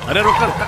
अरे रुक रुक।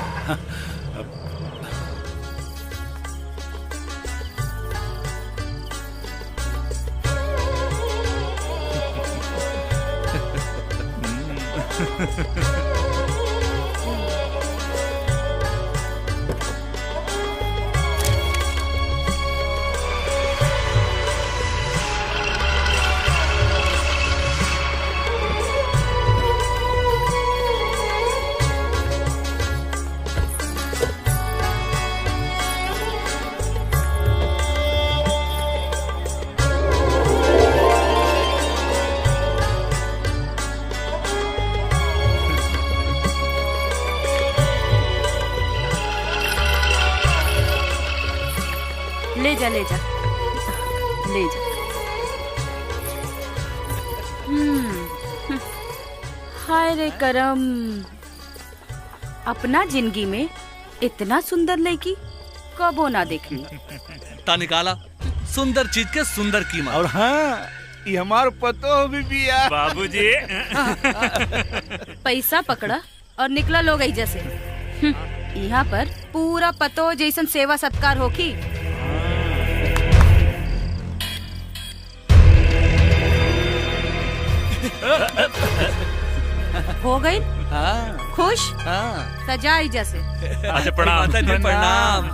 ले जा ले जा ले जा। हाय रे करम, अपना जिंदगी में इतना सुंदर लड़की कबो ना देखनी। ता निकाला सुंदर चीज के सुंदर कीमत। और हाँ, ये हमार पतो भी बिया। बाबूजी पैसा पकड़ा और निकला लोग ऐजा से। यहाँ पर पूरा पतो जैसन सेवा सत्कार होखी। हो गई खुश? सजा ऐजा से। अच्छा प्रणाम। प्रणाम।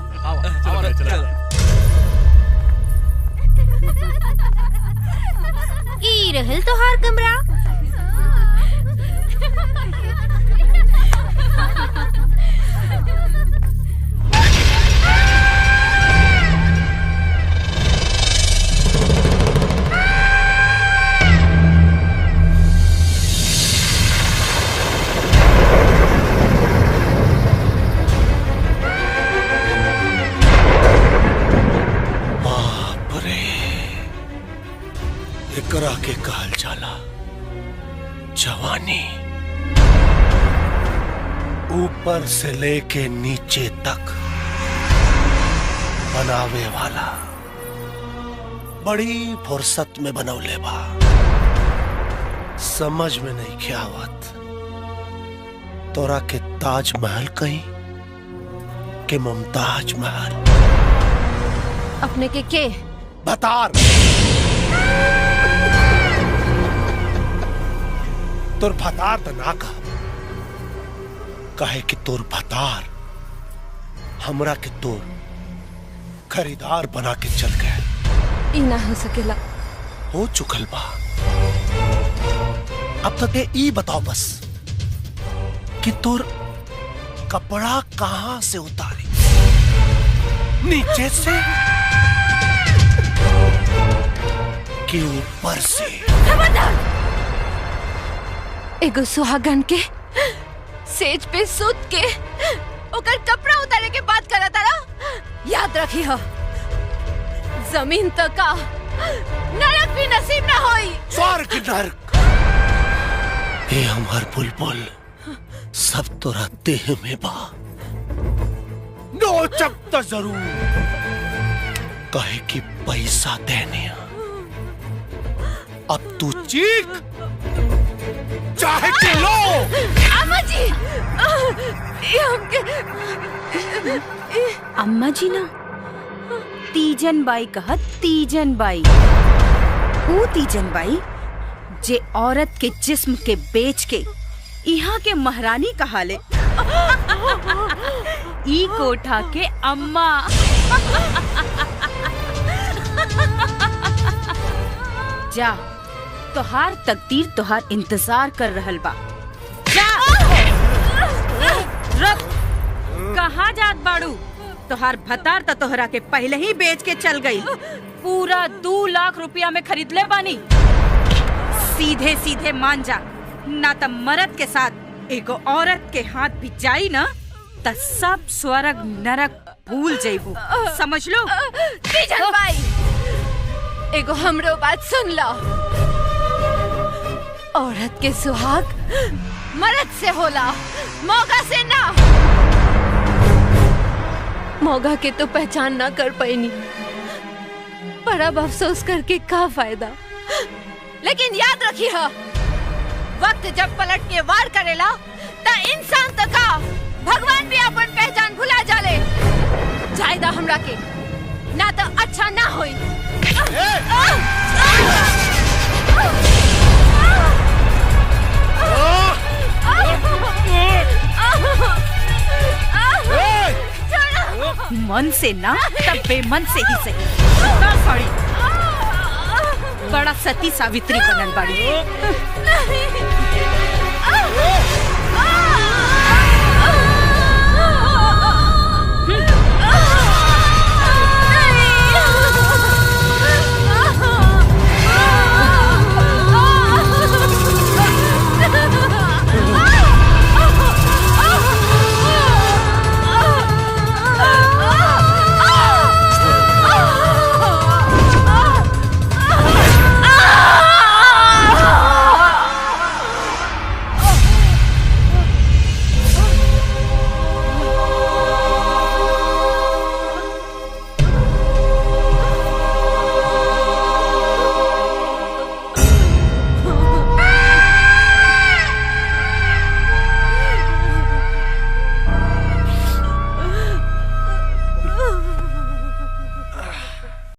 ई रहल तोहार कमरा। एकरा के कहल जाला जवानी। ऊपर से लेके नीचे तक बनावे वाला बड़ी फुर्सत में बनौले बा। समझ में नहीं क्या आवत तोरा के ताजमहल कहीं के मुमताज महल। अपने के बतार तोर भतार तो ना कहे कि तोर भतार हमरा के तोर खरीदार बना के चल गए। ई ना हो सकेला। हो चुकल बा। अब तक ये बताओ बस कि तोर कपड़ा कहां से उतारी? नीचे से कि ऊपर से? एगो सुहागन के सेज पे सूत के ओकर कपड़ा उतारे के बात करा तारा। याद रखी हो, जमीन तक का नरक भी नसीब ना होई। स्वर्ग नरक ये हमार बुलबुल सब तोरा देह में बा। नोचब तो जरूर कहे कि पैसा देने। अब तू चीख चाहे चिल्लो। अम्मा जी, अम्मा जी ना, तीजन बाई कहत तीजन बाई। वो तीजन बाई जे औरत के जिस्म के बेच के यहाँ के महारानी कहाले। ई कोठा के अम्मा। जा, तोहार तकदीर तोहार इंतजार कर रहल बा। जा। रुक, कहाँ जात बाड़ू? तोहार भतार तो तोहरा के पहले ही बेच के चल गई। पूरा 2 लाख रुपया में खरीद ले बानी। सीधे सीधे मान जा, ना तो मर्द के साथ एगो औरत के हाथ भी जाई ना त सब स्वर्ग नरक भूल जाइबू। समझ लो। तीजन बाई, एगो हमरो बात सुन लो। औरत के सुहाग मर्द से होला, मौका से ना। मौका के तो पहचान ना कर पाईनी, पर अब अफसोस करके का फायदा। लेकिन याद रखी हो, वक्त जब पलट के वार करेला ता इंसान तो का भगवान भी अपन पहचान भुला जाले। जायदा हमरा के ना तो अच्छा ना होई। मन से ना तब बेमन से ही सही। ना साड़ी बड़ा सती सावित्री बनल बाड़ी।